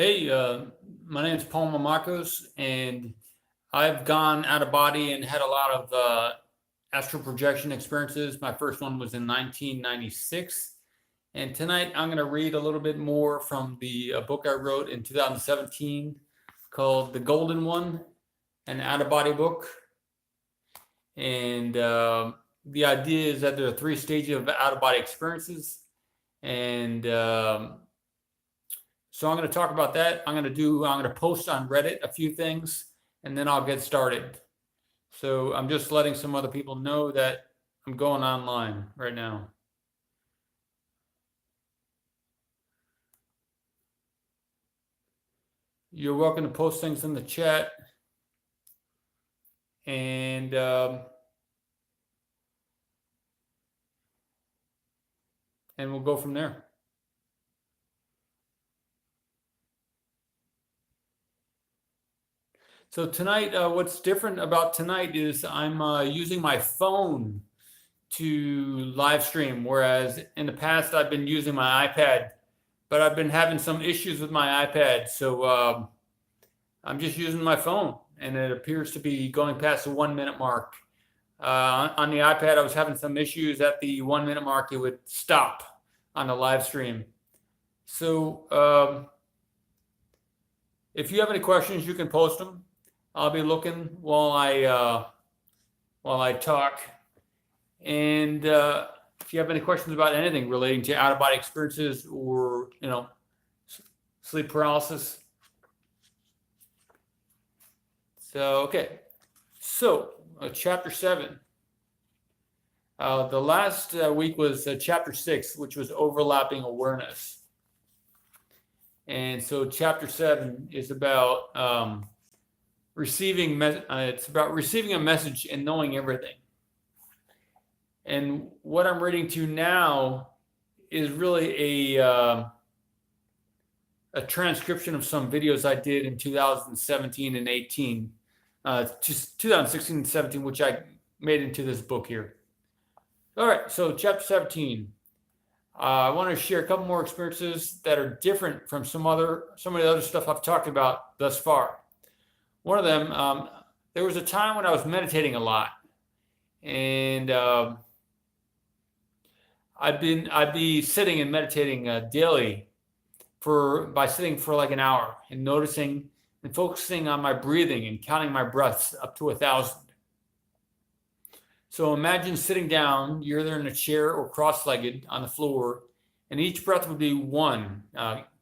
Hey, my name is Paul Mamakos, and I've gone out of body and had a lot of astral projection experiences. My first one was in 1996. And tonight I'm going to read a little bit more from the book I wrote in 2017 called The Golden One, an out of body book. And the idea is that there are 3 stages of out of body experiences. And so I'm going to talk about that. I'm going to post on Reddit a few things, and then I'll get started. So I'm just letting some other people know that I'm going online right now. You're welcome to post things in the chat, and we'll go from there. So tonight, what's different about tonight is I'm using my phone to live stream, whereas in the past I've been using my iPad, but I've been having some issues with my iPad. So I'm just using my phone, and it appears to be going past the 1 minute mark. On the iPad, I was having some issues at the 1 minute mark. It would stop on the live stream. So if you have any questions, you can post them. I'll be looking while I talk. And if you have any questions about anything relating to out-of-body experiences or, sleep paralysis. So, okay. So, chapter 7. The last week was chapter 6, which was overlapping awareness. And so chapter 7 is about it's about receiving a message and knowing everything. And what I'm reading to now is really a transcription of some videos I did in 2017 and 18, just 2016 and 17, which I made into this book here. All right, so chapter 17. I want to share a couple more experiences that are different from some of the other stuff I've talked about thus far. One of them, there was a time when I was meditating a lot, and I'd be sitting and meditating daily by sitting for like an hour and noticing and focusing on my breathing and counting my breaths up to 1,000. So imagine sitting down, you're either in a chair or cross-legged on the floor, and each breath would be 1.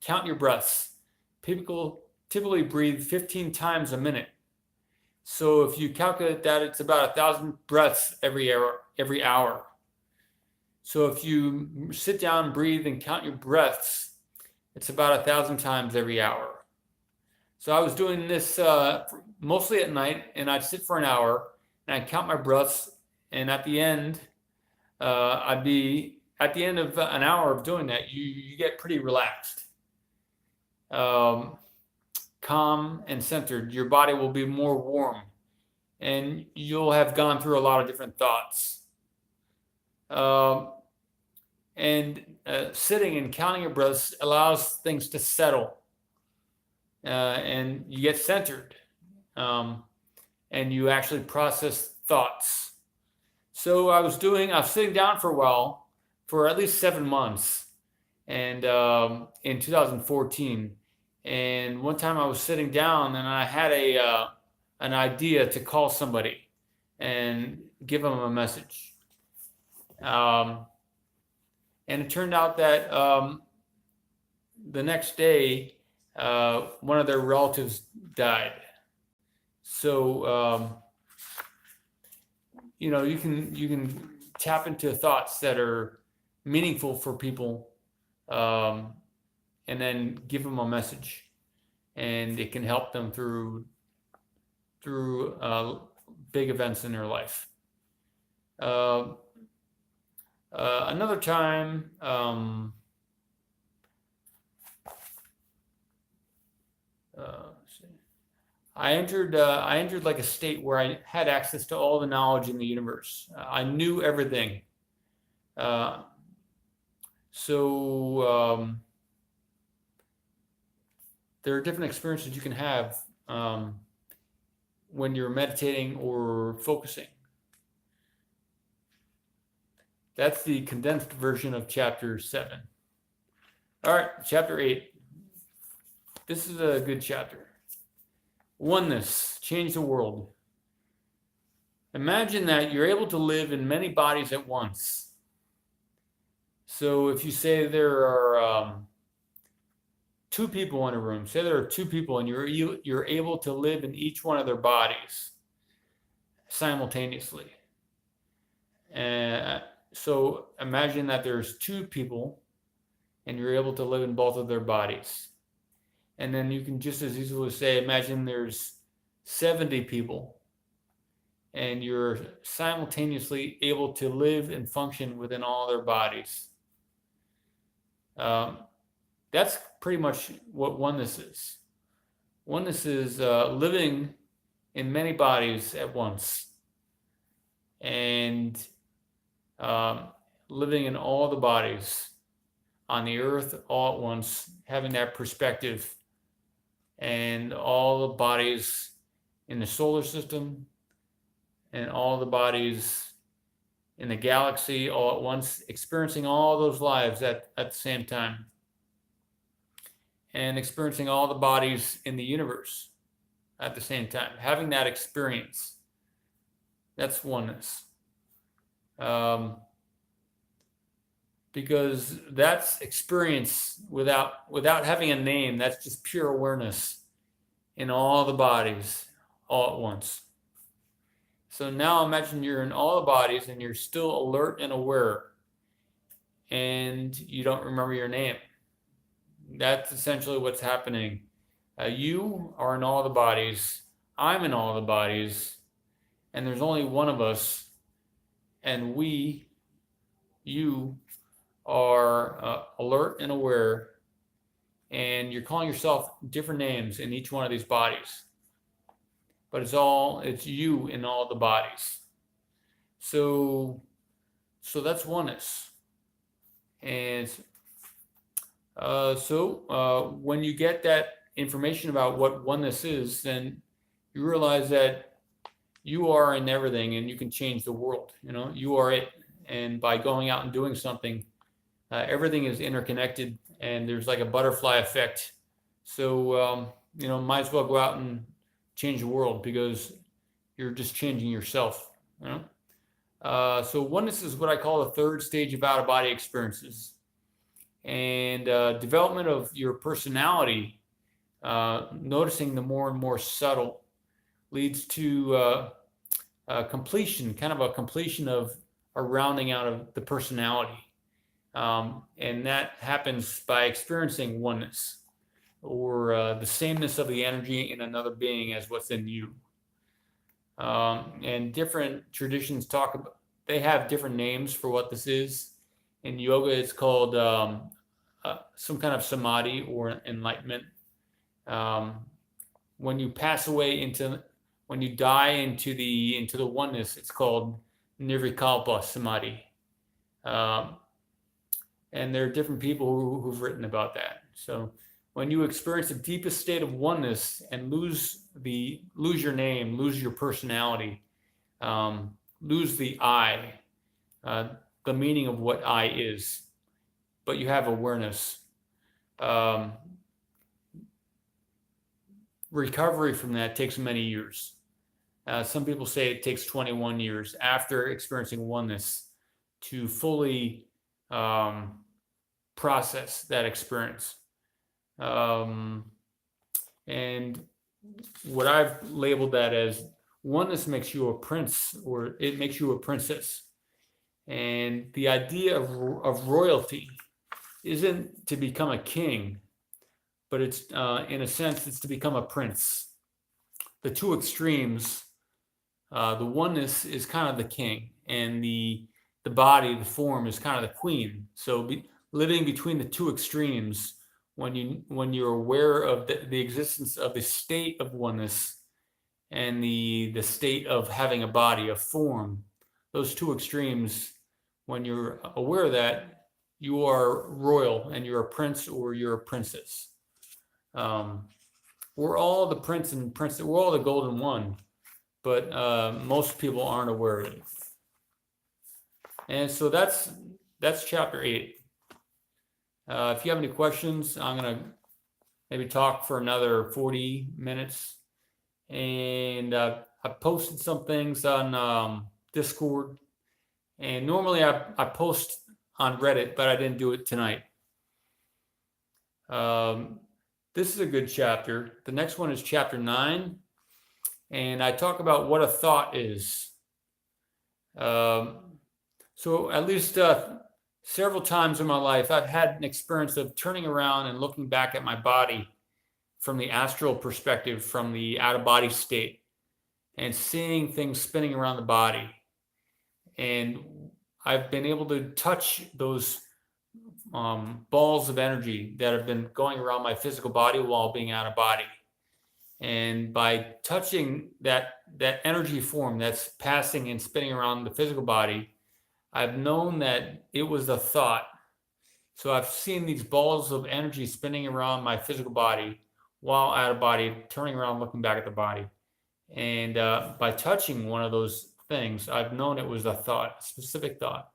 Count your breaths. People typically breathe 15 times a minute. So if you calculate that, it's about 1,000 breaths every hour. So if you sit down, breathe, and count your breaths, it's about 1,000 times every hour. So I was doing this mostly at night, and I'd sit for an hour, and I'd count my breaths, and at the end, at the end of an hour of doing that, you get pretty relaxed. Calm and centered. Your body will be more warm, and you'll have gone through a lot of different thoughts. Sitting and counting your breaths allows things to settle, and you get centered, and you actually process thoughts. So I was sitting down for a while, for at least 7 months, and in 2014. And one time I was sitting down and I had an idea to call somebody and give them a message. And it turned out that the next day, one of their relatives died. So, you can tap into thoughts that are meaningful for people, and then give them a message, and it can help them through big events in their life. Another time, I entered like a state where I had access to all the knowledge in the universe. I knew everything. So there are different experiences you can have when you're meditating or focusing. That's the condensed version of chapter 7. All right, chapter 8. This is a good chapter. Oneness, change the world. Imagine that you're able to live in many bodies at once. So if you say there are 2 people in a room, say there are 2 people, and you're able to live in each one of their bodies simultaneously. So imagine that there's 2 people, and you're able to live in both of their bodies. And then you can just as easily say, imagine there's 70 people, and you're simultaneously able to live and function within all their bodies. That's pretty much what oneness is. Oneness is living in many bodies at once, and living in all the bodies on the earth all at once, having that perspective, and all the bodies in the solar system and all the bodies in the galaxy all at once, experiencing all those lives at the same time, and experiencing all the bodies in the universe at the same time, having that experience. That's oneness. Because that's experience without having a name. That's just pure awareness in all the bodies all at once. So now imagine you're in all the bodies and you're still alert and aware, and you don't remember your name. That's essentially what's happening. You are in all the bodies. I'm in all the bodies, and there's only one of us, and you are alert and aware, and you're calling yourself different names in each one of these bodies, but it's you in all the bodies. So that's oneness. And when you get that information about what oneness is, then you realize that you are in everything, and you can change the world. You are it, and by going out and doing something, everything is interconnected, and there's like a butterfly effect. So might as well go out and change the world, because you're just changing yourself. So oneness is what I call the 3rd stage of out-of-body experiences. And development of your personality, noticing the more and more subtle, leads to completion, kind of a completion of a rounding out of the personality. And that happens by experiencing oneness, or the sameness of the energy in another being as what's in you. And different traditions they have different names for what this is. In yoga, it's called some kind of samadhi or enlightenment. When you pass away when you die into the oneness, it's called Nirvikalpa Samadhi. And there are different people who've written about that. So when you experience the deepest state of oneness and lose your name, lose your personality, lose the I, the meaning of what I is, but you have awareness. Recovery from that takes many years. Some people say it takes 21 years after experiencing oneness to fully process that experience. And what I've labeled that as, oneness makes you a prince, or it makes you a princess. And the idea of royalty isn't to become a king, but it's in a sense, it's to become a prince. The 2 extremes, the oneness is kind of the king, and the body, the form, is kind of the queen. So living between the 2 extremes, when you're aware of the existence of the state of oneness and the state of having a body, a form, those 2 extremes, when you're aware of that, you are royal, and you're a prince or you're a princess. we're all the prince and princess. We're all the golden one, but most people aren't aware of it. And so that's chapter 8. If you have any questions, I'm gonna maybe talk for another 40 minutes. And I posted some things on Discord, and normally I post on Reddit, but I didn't do it tonight. This is a good chapter. The next one is chapter 9, and I talk about what a thought is. So at least several times in my life, I've had an experience of turning around and looking back at my body from the astral perspective, from the out-of-body state, and seeing things spinning around the body. And I've been able to touch those balls of energy that have been going around my physical body while being out of body. And by touching that energy form that's passing and spinning around the physical body, I've known that it was a thought. So I've seen these balls of energy spinning around my physical body while out of body, turning around, looking back at the body. And by touching one of those things, I've known it was a thought, a specific thought.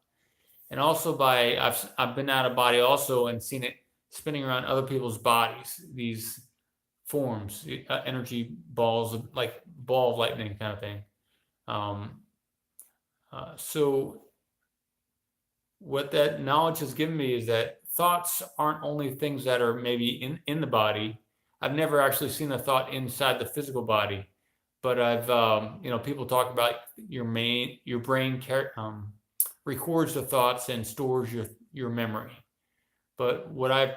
And also I've been out of body also and seen it spinning around other people's bodies, these forms, energy balls, like ball of lightning kind of thing. So what that knowledge has given me is that thoughts aren't only things that are maybe in the body. I've never actually seen a thought inside the physical body, but I've, people talk about your brain records the thoughts and stores your memory. But what I've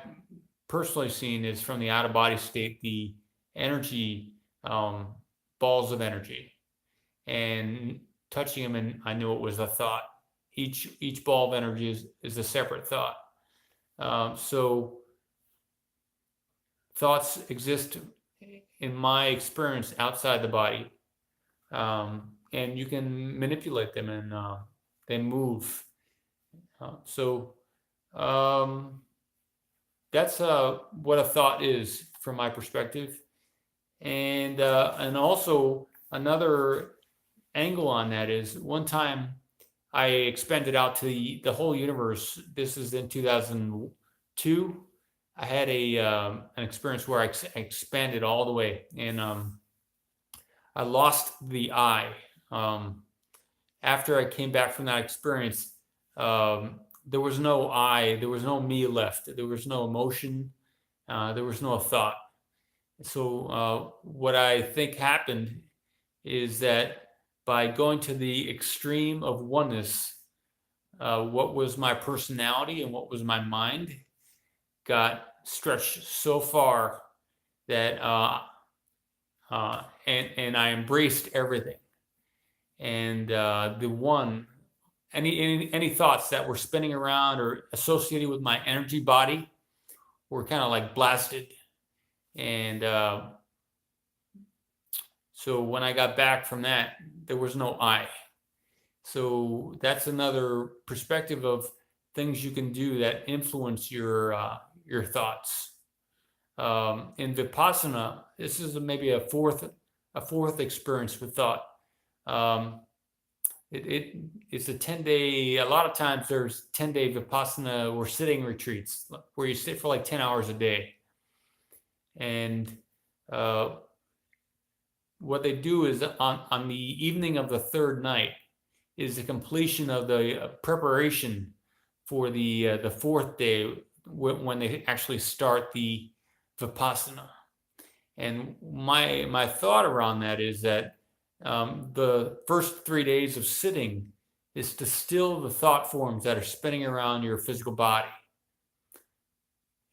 personally seen is from the out-of-body state, the energy, balls of energy, and touching them, and I knew it was a thought. Each ball of energy is a separate thought. So thoughts exist, in my experience, outside the body, and you can manipulate them, and they move. So that's what a thought is from my perspective, and also another angle on that is one time I expanded out to the whole universe. This is in 2002. I had an experience where I expanded all the way, and I lost the I. After I came back from that experience, there was no I, there was no me left. There was no emotion. There was no thought. So what I think happened is that by going to the extreme of oneness, what was my personality and what was my mind got stretched so far that and I embraced everything. And the one, any thoughts that were spinning around or associated with my energy body were kind of like blasted. And so when I got back from that, there was no I. So that's another perspective of things you can do that influence your thoughts. In Vipassana, this is maybe a fourth experience with thought. It's a 10-day. A lot of times there's 10-day Vipassana or sitting retreats where you sit for like 10 hours a day, and what they do is on the evening of the third night is the completion of the preparation for the fourth day when they actually start the Vipassana. And my thought around that is that the first 3 days of sitting is to still the thought forms that are spinning around your physical body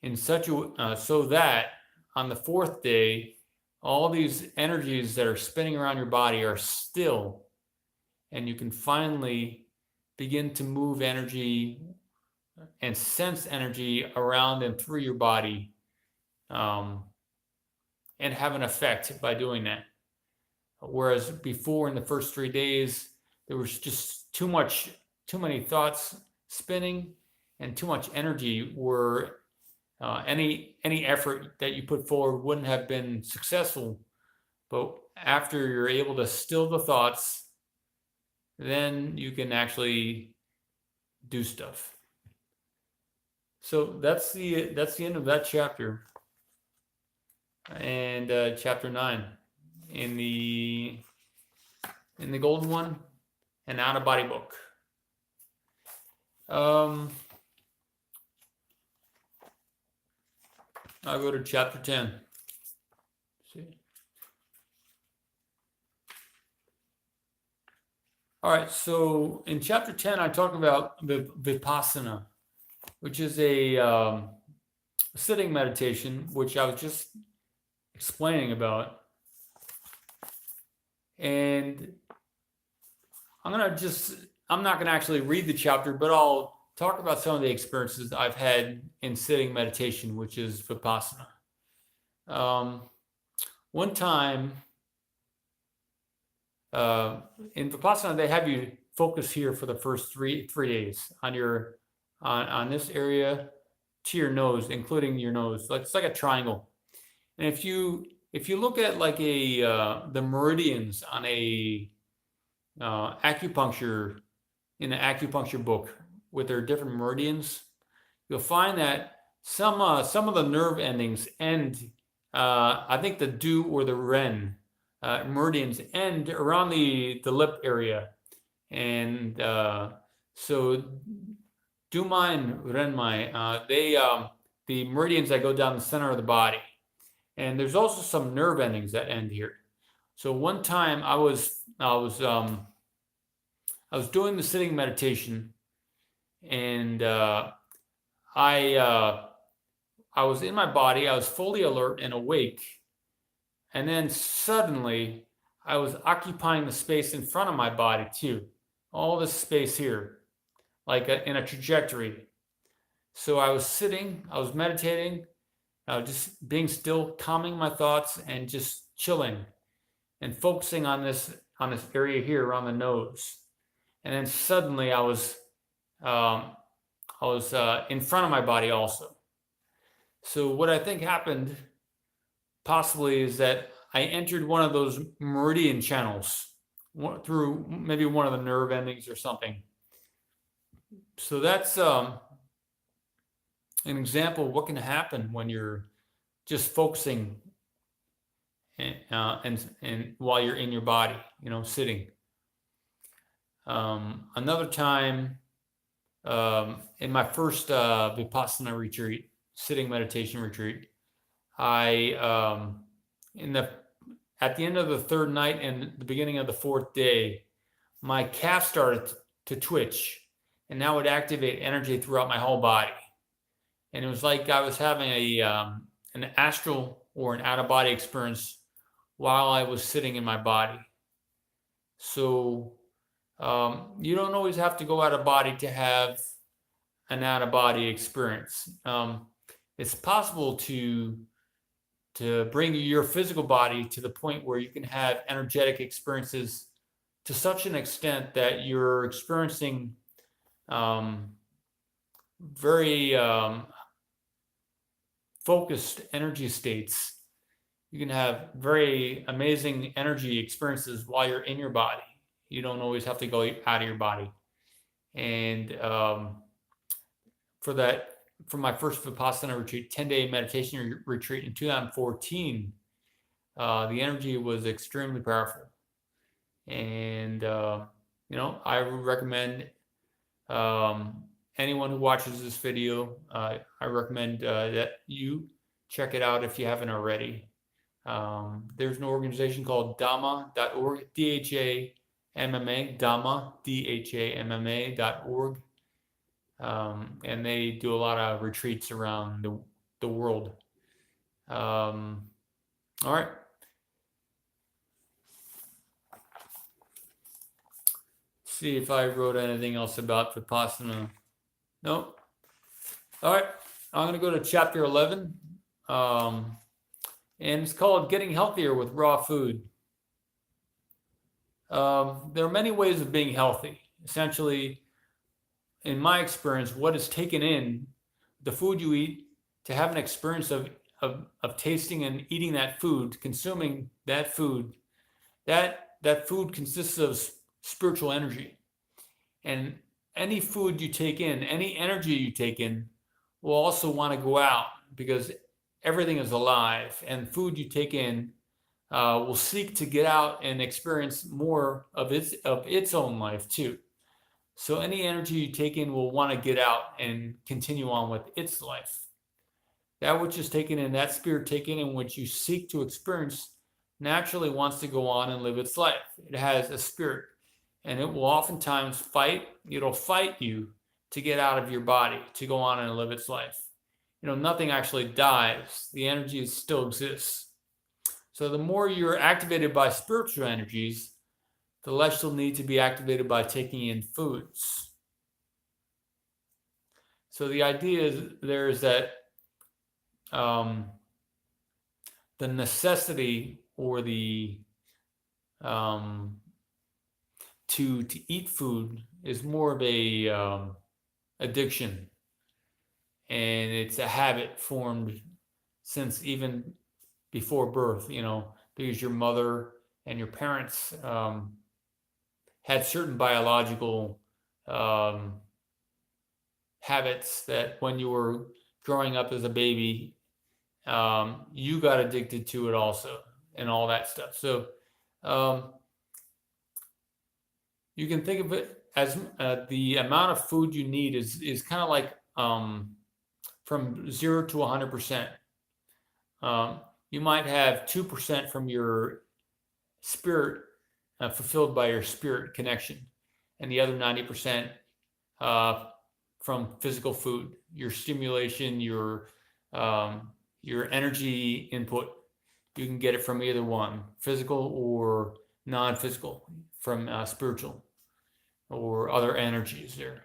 in such a so that on the fourth day, all these energies that are spinning around your body are still, and you can finally begin to move energy and sense energy around and through your body, and have an effect by doing that. Whereas before, in the first 3 days, there was just too many thoughts spinning, and too much energy were any effort that you put forward wouldn't have been successful. But after you're able to still the thoughts, then you can actually do stuff. So that's the end of that chapter. And chapter 9 in the golden one, an out-of-body book. I'll go to chapter 10. See. All right, so in chapter 10, I talk about Vipassana, which is a sitting meditation, which I was just explaining about. And I'm not going to actually read the chapter, but I'll talk about some of the experiences I've had in sitting meditation, which is Vipassana. One time, in Vipassana, they have you focus here for the first three days on this area to your nose, including your nose. It's like a triangle. And if you look at like the meridians on a acupuncture, in an acupuncture book with their different meridians, you'll find that some of the nerve endings end. I think the Du or the Ren meridians end around the lip area, and so Du Mai and Ren Mai, the meridians that go down the center of the body, and there's also some nerve endings that end here. So one time I was doing the sitting meditation, and I was in my body. I was fully alert and awake, and then suddenly I was occupying the space in front of my body too, all this space here, like in a trajectory. So I was sitting, I was meditating, just being still, calming my thoughts, and just chilling and focusing on this area here around the nose. And then suddenly I was in front of my body also. So what I think happened possibly is that I entered one of those meridian channels through maybe one of the nerve endings or something. So that's an example of what can happen when you're just focusing and while you're in your body, sitting. Another time, in my first Vipassana retreat, sitting meditation retreat, I at the end of the third night and the beginning of the fourth day, my calf started to twitch, and that would activate energy throughout my whole body. And it was like I was having an astral or an out-of-body experience while I was sitting in my body. So you don't always have to go out of body to have an out-of-body experience. It's possible to bring your physical body to the point where you can have energetic experiences to such an extent that you're experiencing very focused energy states. You can have very amazing energy experiences while you're in your body. You don't always have to go out of your body. And for my first Vipassana retreat, 10-day meditation retreat in 2014, the energy was extremely powerful. And, I would recommend anyone who watches this video, I recommend that you check it out if you haven't already. There's an organization called Dhamma.org, DHAMMA, Dhamma, DHAMMA.org. And they do a lot of retreats around the world. All right. See if I wrote anything else about Vipassana. No. All right. I'm going to go to chapter 11. And it's called Getting Healthier with Raw Food. There are many ways of being healthy. Essentially, in my experience, what is taken in, the food you eat, to have an experience of tasting and eating that food, consuming that food, that food consists of spiritual energy. And any food you take in, any energy you take in, will also want to go out, because everything is alive, and food you take in will seek to get out and experience more of its own life too. So any energy you take in will want to get out and continue on with its life. That which is taken in, that spirit taken in, which you seek to experience, naturally wants to go on and live its life. It has a spirit, and it will oftentimes fight. It'll fight you to get out of your body, to go on and live its life. Nothing actually dies. The energy still exists. So the more you're activated by spiritual energies, the less you'll need to be activated by taking in foods. So the idea is that the necessity or the to eat food is more of a addiction, and it's a habit formed since even before birth, because your mother and your parents had certain biological habits that when you were growing up as a baby, you got addicted to it also, and all that stuff. So you can think of it as the amount of food you need is kind of like from 0 to 100%. You might have 2% from your spirit fulfilled by your spirit connection, and the other 90% from physical food, your stimulation, your energy input. You can get it from either one, physical or non-physical, from spiritual or other energies there.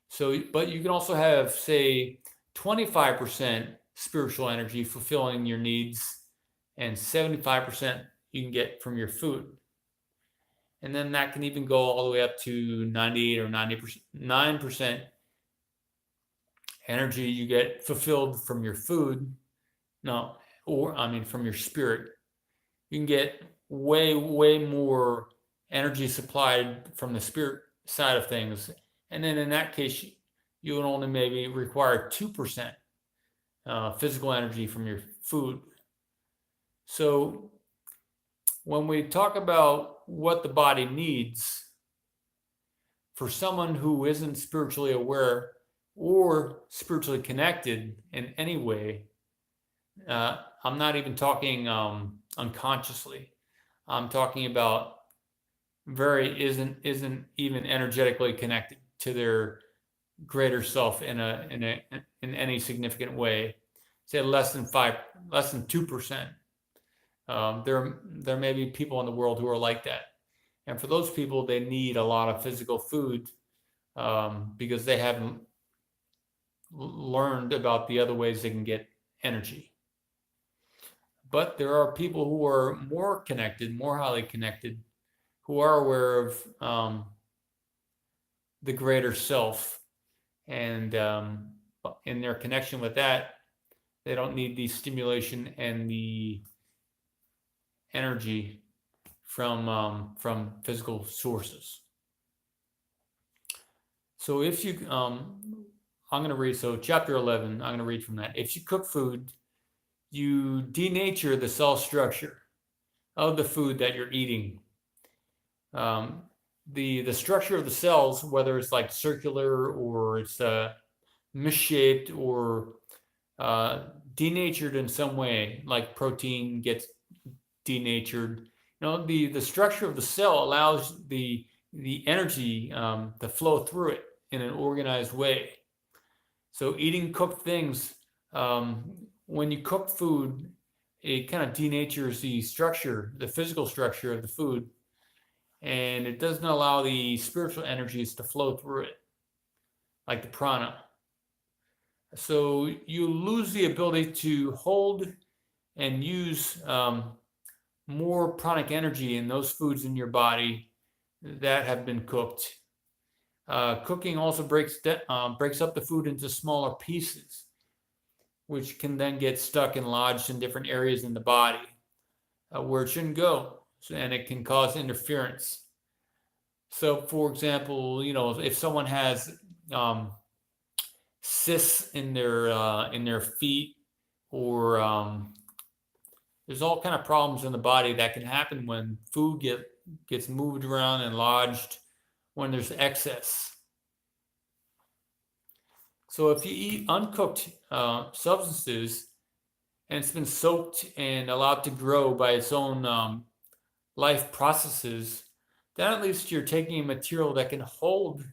So, but you can also have, say, 25% spiritual energy fulfilling your needs, and 75% you can get from your food. And then that can even go all the way up to 98 or 99% energy you get fulfilled from your food. From your spirit. You can get way, way more energy supplied from the spirit side of things. And then in that case, you would only maybe require 2% physical energy from your food. So when we talk about what the body needs, for someone who isn't spiritually aware or spiritually connected in any way, I'm not even talking unconsciously. I'm talking about isn't even energetically connected to their greater self in any significant way. Say less than 2%. There may be people in the world who are like that, and for those people, they need a lot of physical food because they haven't learned about the other ways they can get energy. But there are people who are more connected, more highly connected, who are aware of the greater self, and in their connection with that, they don't need the stimulation and the energy from physical sources. So if you, I'm going to read, so chapter 11, I'm going to read from that. If you cook food, you denature the cell structure of the food that you're eating. The structure of the cells, whether it's like circular or it's misshaped or denatured in some way, like protein gets denatured. The structure of the cell allows the energy to flow through it in an organized way. So eating cooked things, when you cook food, it kind of denatures the structure, the physical structure of the food, and it doesn't allow the spiritual energies to flow through it, like the prana. So you lose the ability to hold and use more pranic energy in those foods in your body that have been cooked. Cooking also breaks up the food into smaller pieces, which can then get stuck and lodged in different areas in the body where it shouldn't go, and it can cause interference. So, for example, if someone has cysts in their feet, or there's all kind of problems in the body that can happen when food gets moved around and lodged when there's excess. So if you eat uncooked substances and it's been soaked and allowed to grow by its own life processes, then at least you're taking a material that can hold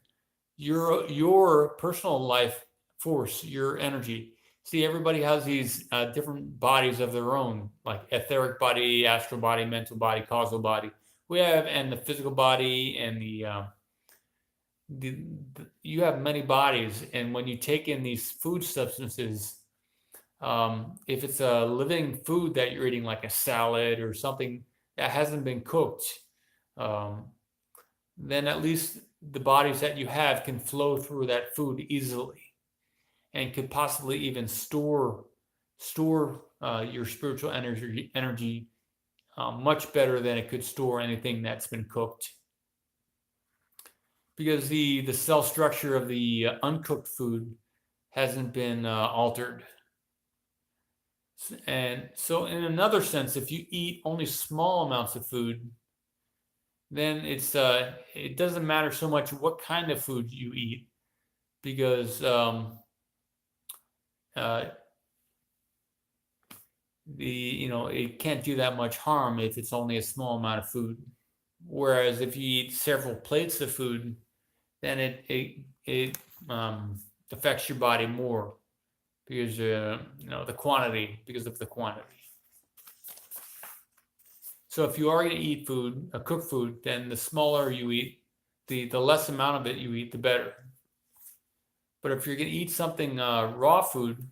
your personal life force, your energy. See, everybody has these different bodies of their own, like etheric body, astral body, mental body, causal body. We have, and the physical body, and you have many bodies. And when you take in these food substances, if it's a living food that you're eating, like a salad or something that hasn't been cooked, then at least the bodies that you have can flow through that food easily, and could possibly even store your spiritual energy much better than it could store anything that's been cooked. Because the cell structure of the uncooked food hasn't been altered. And so in another sense, if you eat only small amounts of food, then it doesn't matter so much what kind of food you eat, because it can't do that much harm if it's only a small amount of food. Whereas if you eat several plates of food, then it affects your body more because because of the quantity. So if you are going to eat food, cooked food, then the smaller you eat, the less amount of it you eat, the better. But if you're going to eat something raw food,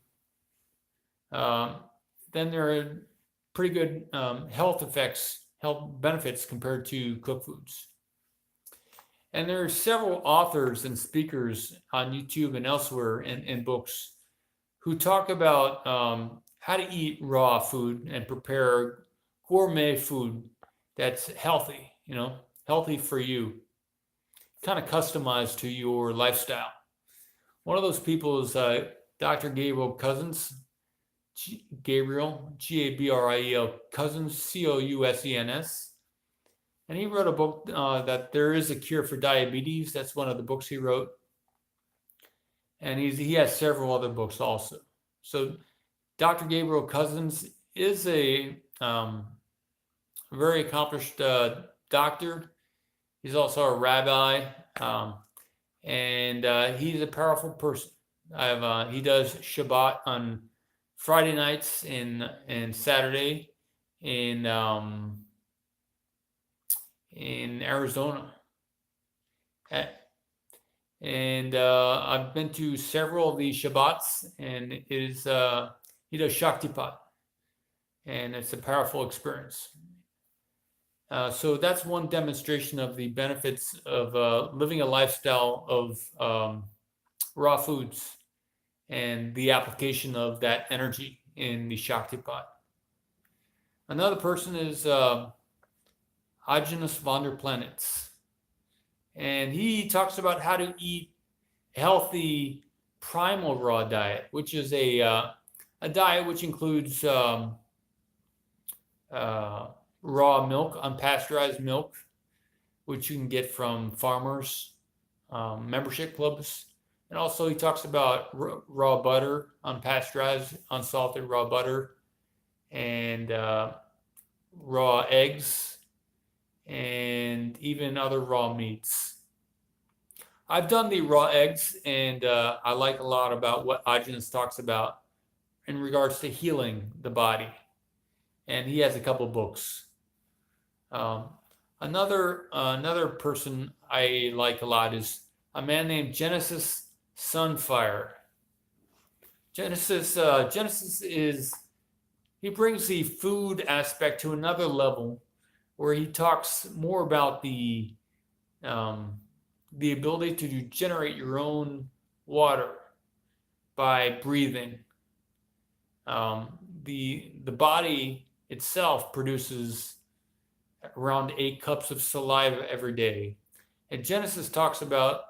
then there are pretty good health benefits compared to cooked foods. And there are several authors and speakers on YouTube and elsewhere in books who talk about how to eat raw food and prepare gourmet food that's healthy, healthy for you, kind of customized to your lifestyle. One of those people is Dr. Gabriel Cousens, Gabriel, Gabriel Cousens, Cousens. And he wrote a book that there is a cure for diabetes. That's one of the books he wrote. And he has several other books also. So Dr. Gabriel Cousens is a very accomplished doctor. He's also a rabbi, and he's a powerful person. He does Shabbat on Friday nights and Saturday in Arizona. And I've been to several of these Shabbats, and he does Shaktipat, and it's a powerful experience. So that's one demonstration of the benefits of living a lifestyle of raw foods and the application of that energy in the Shaktipat. Another person is Aajonus Vonderplanitz. And he talks about how to eat a healthy primal raw diet, which is a diet which includes raw milk, unpasteurized milk, which you can get from farmers, membership clubs. And also he talks about raw butter, unpasteurized, unsalted raw butter, and raw eggs, and even other raw meats. I've done the raw eggs, and I like a lot about what Aajonus talks about in regards to healing the body. And he has a couple books. Another person I like a lot is a man named Genesis Sunfire. Genesis he brings the food aspect to another level, where he talks more about the ability to generate your own water by breathing. The body itself produces around 8 cups of saliva every day. And Genesis talks about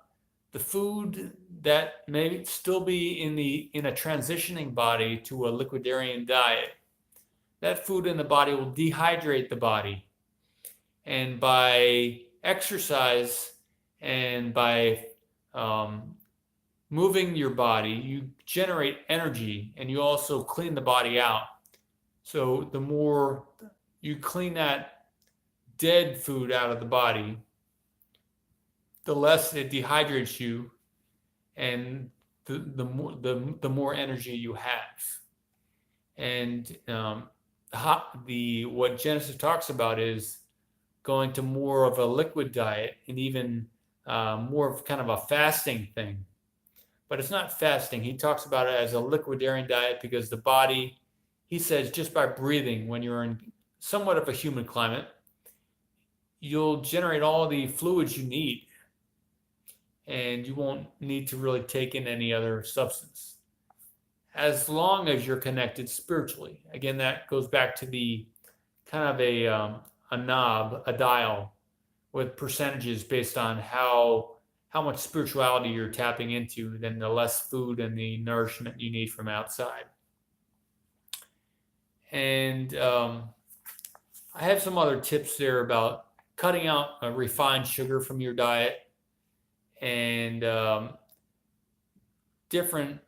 the food that may still be in a transitioning body to a liquidarian diet. That food in the body will dehydrate the body. And by exercise and by moving your body, you generate energy and you also clean the body out. So the more you clean that dead food out of the body, the less it dehydrates you and the more energy you have. And what Genesis talks about is going to more of a liquid diet and even more of kind of a fasting thing. But it's not fasting. He talks about it as a liquidarian diet because the body, he says, just by breathing, when you're in somewhat of a humid climate, you'll generate all the fluids you need and you won't need to really take in any other substance as long as you're connected spiritually. Again, that goes back to the kind of a knob, a dial with percentages based on how much spirituality you're tapping into, then the less food and the nourishment you need from outside. And I have some other tips there about cutting out refined sugar from your diet and different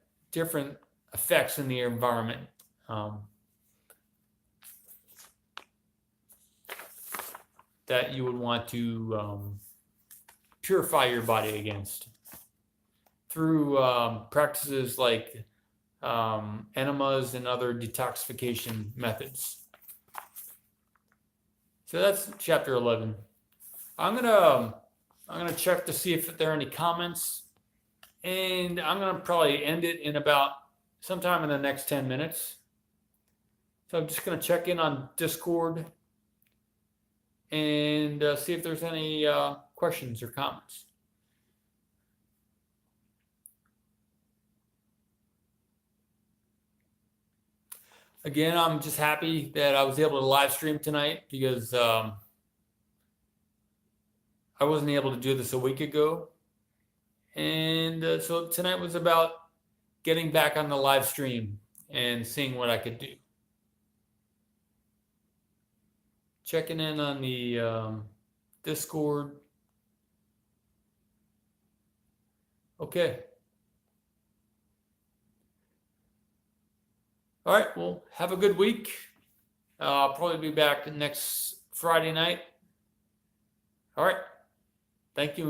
effects in the environment. That you would want to purify your body against through practices like enemas and other detoxification methods. So that's chapter 11. I'm gonna check to see if there are any comments, and I'm gonna probably end it in about sometime in the next 10 minutes. So I'm just gonna check in on Discord and see if there's any questions or comments. Again, I'm just happy that I was able to live stream tonight because I wasn't able to do this a week ago. And so tonight was about getting back on the live stream and seeing what I could do. Checking in on the Discord. Okay. All right. Well, have a good week. I'll probably be back next Friday night. All right. Thank you.